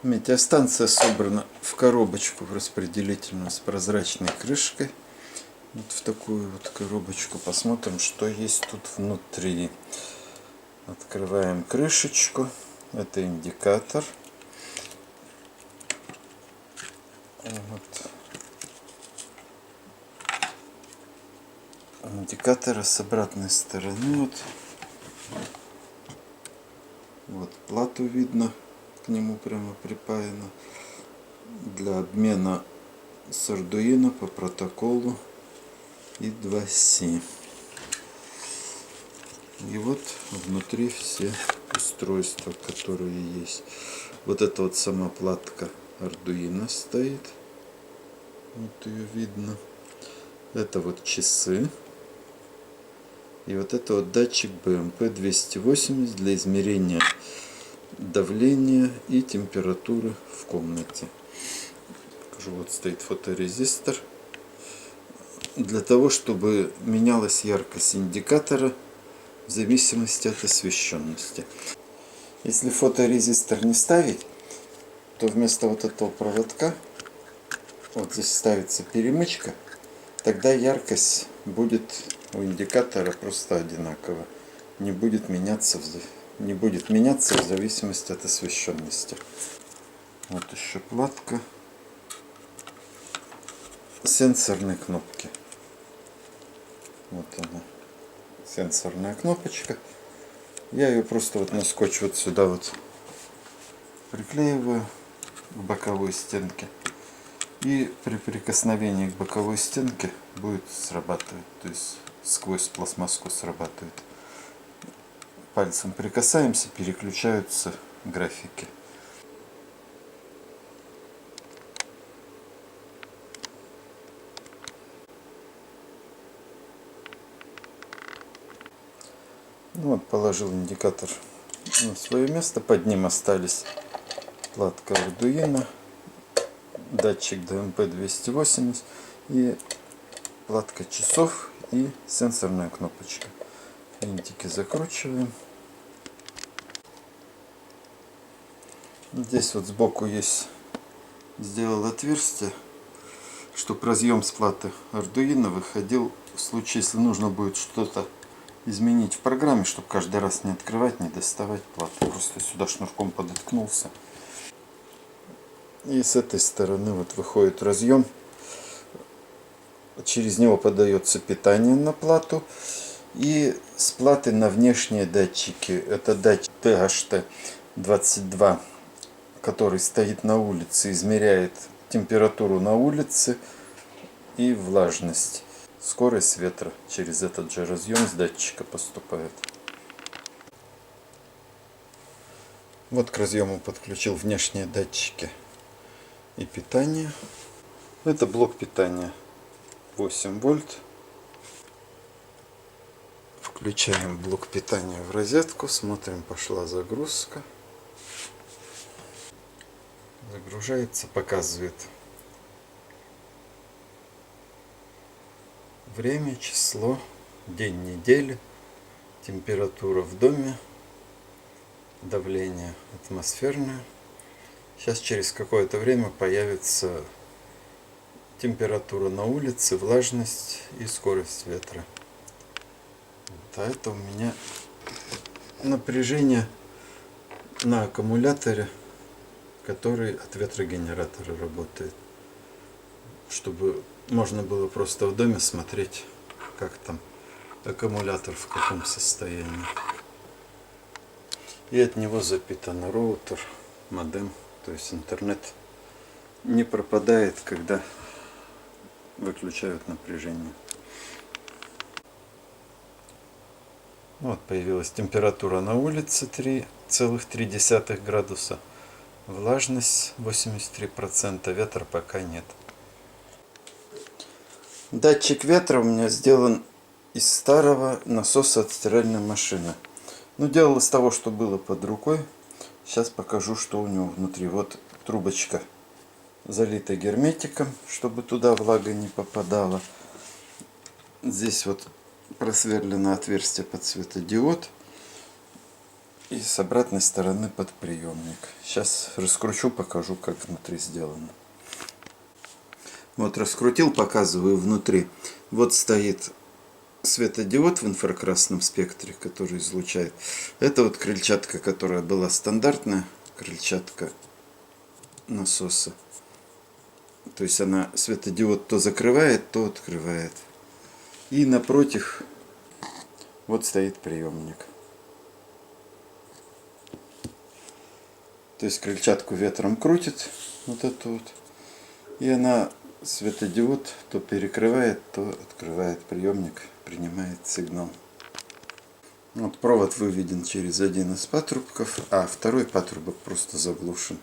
Метеостанция собрана в коробочку распределительную с прозрачной крышкой. Вот в такую вот коробочку. Посмотрим, что есть тут внутри. Открываем крышечку. Это индикатор. Вот. Индикатора с обратной стороны. Вот плату видно, к нему прямо припаяно. Для обмена с Arduino по протоколу I2C. И вот внутри все устройства, которые есть. Вот это вот сама платка Arduino стоит. Вот ее видно. Это вот часы. И вот это вот датчик BMP280 для измерения давления и температуры в комнате. Покажу, вот стоит фоторезистор. Для того, чтобы менялась яркость индикатора в зависимости от освещенности. Если фоторезистор не ставить, то вместо вот этого проводка вот здесь ставится перемычка. Тогда яркость будет у индикатора просто одинаково. Не будет меняться в зависимости от освещенности. Вот еще платка. Сенсорные кнопки. Вот она. Сенсорная кнопочка. Я ее просто вот на скотч вот сюда вот приклеиваю к боковой стенке. И при прикосновении к боковой стенке будет срабатывать. То есть сквозь пластмасску срабатывает. Пальцем прикасаемся, переключаются графики. Ну вот, положил индикатор на свое место. Под ним остались платка Arduino, датчик BMP280 и платка часов и сенсорная кнопочка. Винтики закручиваем. Здесь вот сбоку есть, сделал отверстие, чтобы разъем с платы Arduino выходил в случае, если нужно будет что-то изменить в программе, чтобы каждый раз не открывать, не доставать плату. Просто сюда шнурком подоткнулся. И с этой стороны вот выходит разъем. Через него подается питание на плату. И с платы на внешние датчики. Это датчик THT-22, который стоит на улице, измеряет температуру на улице и влажность. Скорость ветра через этот же разъем с датчика поступает. Вот к разъему подключил внешние датчики и питание. Это блок питания 8 вольт. Включаем блок питания в розетку. Смотрим, пошла загрузка. Загружается, показывает время, число, день недели, температура в доме, давление атмосферное. Сейчас через какое-то время появится температура на улице, влажность и скорость ветра. Вот, а это у меня напряжение на аккумуляторе, который от ветрогенератора работает. Чтобы можно было просто в доме смотреть, как там аккумулятор в каком состоянии. И от него запитан роутер, модем, то есть интернет не пропадает, когда выключают напряжение. Вот появилась температура на улице 3,3 градуса, влажность 83%, ветра пока нет. Датчик ветра у меня сделан из старого насоса от стиральной машины. Ну, делал из того, что было под рукой. Сейчас покажу, что у него внутри. Вот трубочка залита герметиком, чтобы туда влага не попадала. Здесь вот просверлено отверстие под светодиод. И с обратной стороны под приемник. Сейчас раскручу, покажу, как внутри сделано. Вот раскрутил, показываю внутри. Вот стоит светодиод в инфракрасном спектре, который излучает. Это вот крыльчатка, которая была стандартная, крыльчатка насоса. То есть она светодиод то закрывает, то открывает. И напротив вот стоит приемник. То есть крыльчатку ветром крутит, вот эту вот. И она светодиод то перекрывает, то открывает приемник, принимает сигнал. Вот провод выведен через один из патрубков, а второй патрубок просто заглушен,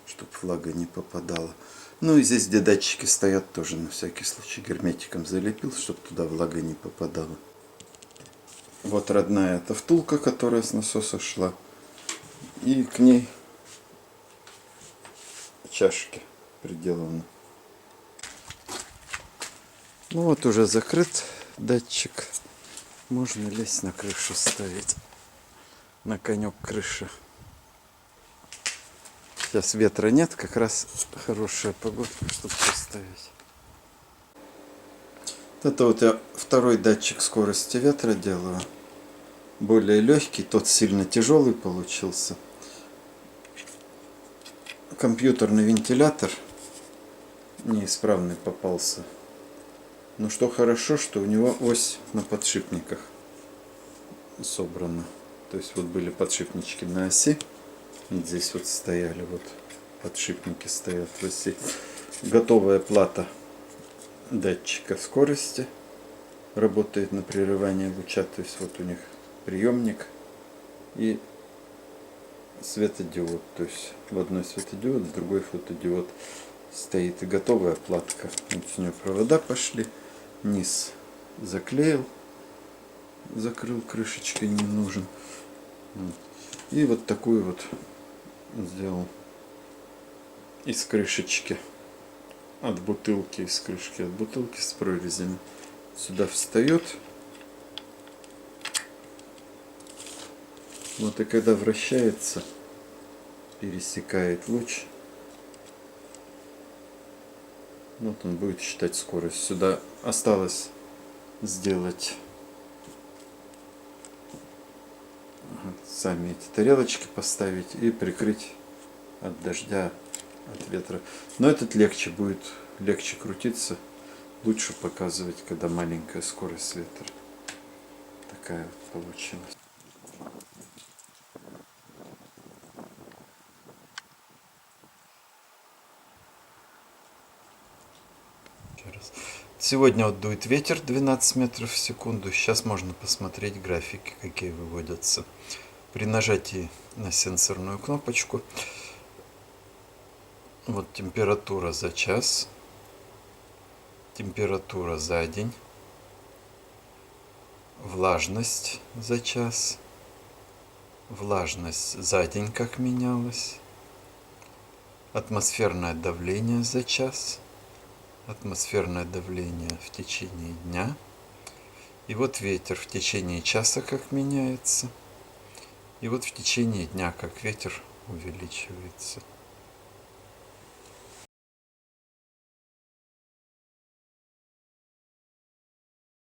чтобы влага не попадала. Ну и здесь, где датчики стоят, тоже на всякий случай герметиком залепил, чтобы туда влага не попадала. Вот родная эта втулка, которая с насоса шла. И к ней чашки приделаны. Ну вот уже закрыт датчик. Можно лезть на крышу ставить. На конек крыши. Сейчас ветра нет, как раз хорошая погода, чтобы поставить. Это вот я второй датчик скорости ветра делаю. Более легкий, тот сильно тяжелый получился. Компьютерный вентилятор неисправный попался. Но что хорошо, что у него ось на подшипниках собрана. То есть вот были подшипнички на оси. Вот здесь вот стояли, вот подшипники стоят в оси. Готовая плата датчика скорости. Работает на прерывание луча. То есть вот у них приемник и светодиод. То есть в одной светодиод, в другой фотодиод стоит и готовая платка. Вот с нее провода пошли. Низ заклеил, закрыл крышечкой, не нужен. И вот такую вот сделал из крышечки от бутылки, из крышки от бутылки с прорезями. Сюда встает. Вот и когда вращается, пересекает луч. Вот он будет считать скорость. Сюда осталось сделать сами эти тарелочки поставить и прикрыть от дождя, от ветра. Но этот легче будет, легче крутиться, лучше показывать, когда маленькая скорость ветра. Такая вот получилась. Сегодня вот дует ветер 12 метров в секунду. Сейчас можно посмотреть графики, какие выводятся. При нажатии на сенсорную кнопочку вот температура за час, температура за день, влажность за час, влажность за день как менялась, атмосферное давление за час, атмосферное давление в течение дня. И вот ветер в течение часа как меняется. И вот в течение дня как ветер увеличивается.